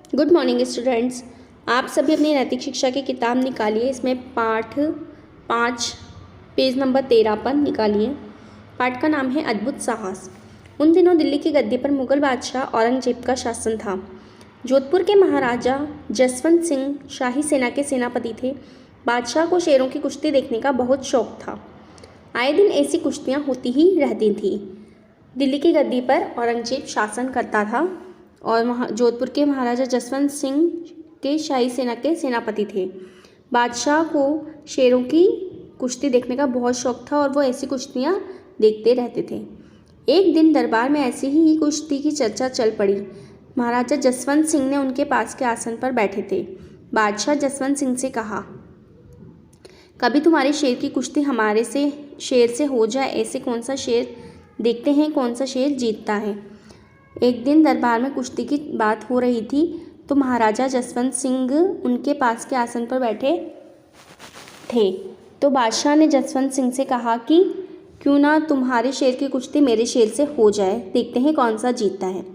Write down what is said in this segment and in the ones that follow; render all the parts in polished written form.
Good morning students. आप सभी अपनी नैतिक शिक्षा की किताब निकालिए। इसमें पाठ 5 पेज नंबर 13 पर निकालिए। पाठ का नाम है अद्भुत साहस। उन दिनों दिल्ली की गद्दी पर मुगल बादशाह औरंगजेब का शासन था। जोधपुर के महाराजा जसवंत सिंह शाही सेना के सेनापति थे। बादशाह को शेरों की कुश्ती देखने का बहुत शौक था। आए दिन ऐसी कुश्तियाँ होती ही रहती थी। दिल्ली की गद्दी पर औरंगजेब शासन करता था और जोधपुर के महाराजा जसवंत सिंह के शाही सेना के सेनापति थे। बादशाह को शेरों की कुश्ती देखने का बहुत शौक था और वो ऐसी कुश्तियाँ देखते रहते थे। एक दिन दरबार में ऐसी ही कुश्ती की चर्चा चल पड़ी। महाराजा जसवंत सिंह ने उनके पास के आसन पर बैठे थे। बादशाह जसवंत सिंह से कहा, कभी तुम्हारे शेर की कुश्ती हमारे शेर से हो जाए। ऐसे कौन सा शेर देखते हैं कौन सा शेर जीतता है। एक दिन दरबार में कुश्ती की बात हो रही थी तो महाराजा जसवंत सिंह उनके पास के आसन पर बैठे थे। तो बादशाह ने जसवंत सिंह से कहा कि क्यों ना तुम्हारे शेर की कुश्ती मेरे शेर से हो जाए, देखते हैं कौन सा जीतता है।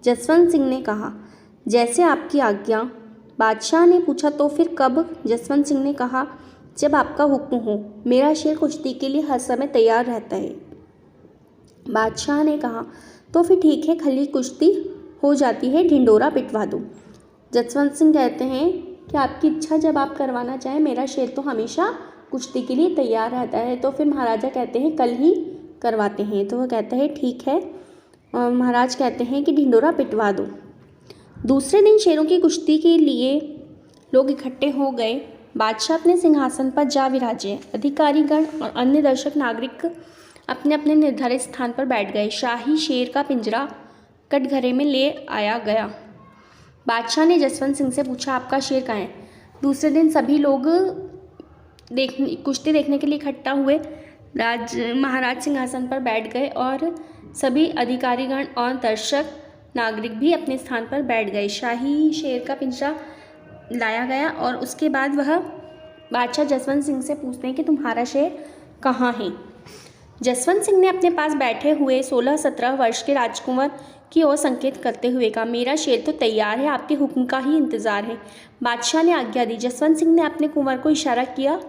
जसवंत सिंह ने कहा, जैसे आपकी आज्ञा। बादशाह ने पूछा, तो फिर कब? जसवंत सिंह ने कहा, जब आपका हुक्म हो। मेरा शेर कुश्ती के लिए हर समय तैयार रहता है। बादशाह ने कहा, तो फिर ठीक है, खली कुश्ती हो जाती है, ढिंडोरा पिटवा दो। जसवंत सिंह कहते हैं कि आपकी इच्छा, जब आप करवाना चाहें। मेरा शेर तो हमेशा कुश्ती के लिए तैयार रहता है। तो फिर महाराजा कहते हैं कल ही करवाते हैं। तो वह कहता है ठीक है, और महाराज कहते हैं कि ढिंडोरा पिटवा दो। दूसरे दिन शेरों की कुश्ती के लिए लोग इकट्ठे हो गए। बादशाह अपने सिंहासन पर जा विराजे। अधिकारीगण और अन्य दर्शक नागरिक अपने अपने निर्धारित स्थान पर बैठ गए। शाही शेर का पिंजरा कटघरे में ले आया गया। बादशाह ने जसवंत सिंह से पूछा, आपका शेर कहाँ है? दूसरे दिन सभी लोग कुश्ती देखने के लिए इकट्ठा हुए। महाराज सिंहासन पर बैठ गए और सभी अधिकारीगण और दर्शक नागरिक भी अपने स्थान पर बैठ गए। शाही शेर का पिंजरा लाया गया और उसके बाद वह बादशाह जसवंत सिंह से पूछते हैं कि तुम्हारा शेर कहाँ है। जसवंत सिंह ने अपने पास बैठे हुए 16-17 वर्ष के राजकुंवर की ओर संकेत करते हुए कहा, मेरा शेर तो तैयार है, आपके हुक्म का ही इंतजार है। बादशाह ने आज्ञा दी। जसवंत सिंह ने अपने कुंवर को इशारा किया।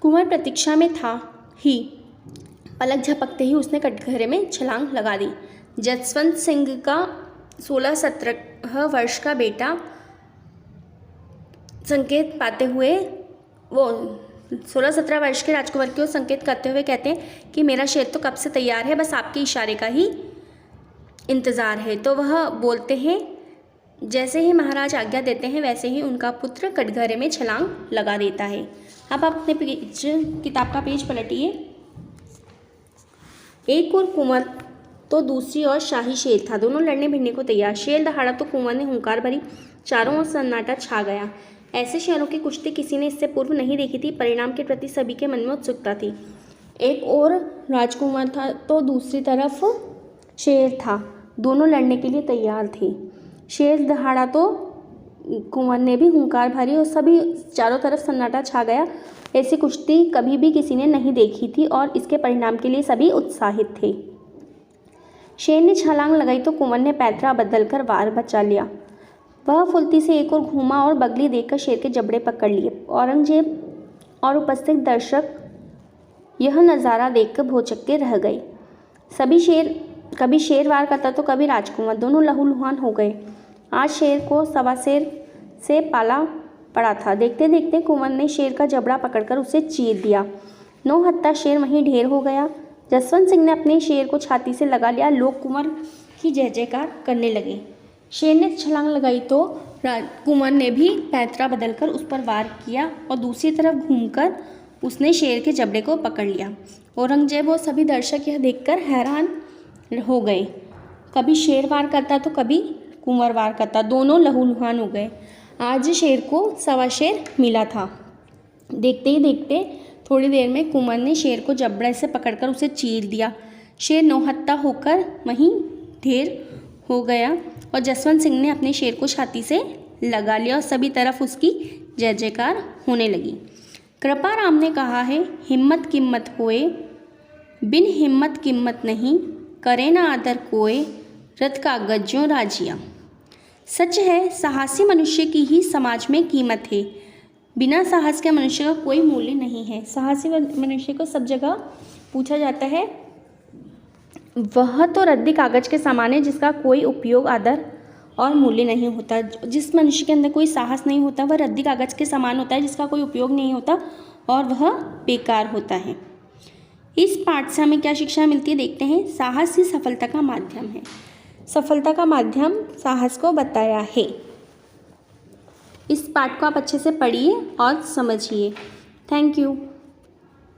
कुंवर प्रतीक्षा में था ही पलक झपकते ही उसने कटघरे में छलांग लगा दी। जसवंत सिंह का 16-17 वर्ष का बेटा संकेत पाते हुए 16-17 वर्ष के राजकुमार की ओर संकेत करते हुए कहते हैं कि मेरा शेर तो कब से तैयार है, बस आपके इशारे का ही इंतज़ार है। तो वह बोलते हैं, जैसे ही महाराज आज्ञा देते हैं वैसे ही उनका पुत्र कटघरे में छलांग लगा देता है। अब आप अपने किताब का पेज पलटिए। एक और कुंवर तो दूसरी ओर शाही शेर था। दोनों लड़ने भिड़ने को तैयार। शेर दहाड़ा तो कुंवर ने हुंकार भरी। चारों ओर सन्नाटा छा गया। ऐसे शेरों की कुश्ती किसी ने इससे पूर्व नहीं देखी थी। परिणाम के प्रति सभी के मन में उत्सुकता थी। एक और राजकुमार था तो दूसरी तरफ शेर था। दोनों लड़ने के लिए तैयार थे। शेर दहाड़ा तो कुंवर ने भी हुंकार भरी और सभी चारों तरफ सन्नाटा छा गया। ऐसी कुश्ती कभी भी किसी ने नहीं देखी थी और इसके परिणाम के लिए सभी उत्साहित थे। शेर ने छलांग लगाई तो कुंवर ने पैतरा बदलकर वार बचा लिया। वह फुलती से एक और घूमा और बगली देखकर शेर के जबड़े पकड़ लिए। औरंगजेब और उपस्थित दर्शक यह नज़ारा देखकर भौचक्के रह गए। कभी शेर वार करता तो कभी राजकुमार। दोनों लहूलुहान हो गए। आज शेर को सवा शेर से पाला पड़ा था। देखते देखते कुंवर ने शेर का जबड़ा पकड़कर उसे चीर दिया। 9 हत्था शेर वहीं ढेर हो गया। जसवंत सिंह ने अपने शेर को छाती से लगा लिया। लोग कुंवर की जय जयकार करने लगे। शेर ने छलांग लगाई तो कुंवर ने भी पैतरा बदलकर उस पर वार किया और दूसरी तरफ घूमकर उसने शेर के जबड़े को पकड़ लिया। औरंगजेब और सभी दर्शक यह देखकर हैरान हो गए। कभी शेर वार करता तो कभी कुंवर वार करता। दोनों लहूलुहान हो गए। आज शेर को सवा शेर मिला था। देखते ही देखते थोड़ी देर में कुंवर ने शेर को जबड़े से पकड़कर उसे चीर दिया। शेर 9 हत्था होकर वहीं ढेर हो गया और जसवंत सिंह ने अपने शेर को छाती से लगा लिया और सभी तरफ उसकी जय जयकार होने लगी। कृपाराम ने कहा है, हिम्मत किम्मत होए, बिन हिम्मत किम्मत नहीं, करे ना आदर कोय, रत कागज ज्यों राजिया। सच है, साहसी मनुष्य की ही समाज में कीमत है। बिना साहस के मनुष्य का कोई मूल्य नहीं है। साहसी मनुष्य को सब जगह पूछा जाता है। वह तो रद्दी कागज के समान है जिसका कोई उपयोग, आदर और मूल्य नहीं होता। जिस मनुष्य के अंदर कोई साहस नहीं होता वह रद्दी कागज के समान होता है जिसका कोई उपयोग नहीं होता और वह बेकार होता है। इस पाठ से हमें क्या शिक्षा मिलती है देखते हैं। साहस ही सफलता का माध्यम है। सफलता का माध्यम साहस को बताया है। इस पाठ को आप अच्छे से पढ़िए और समझिए। Thank you.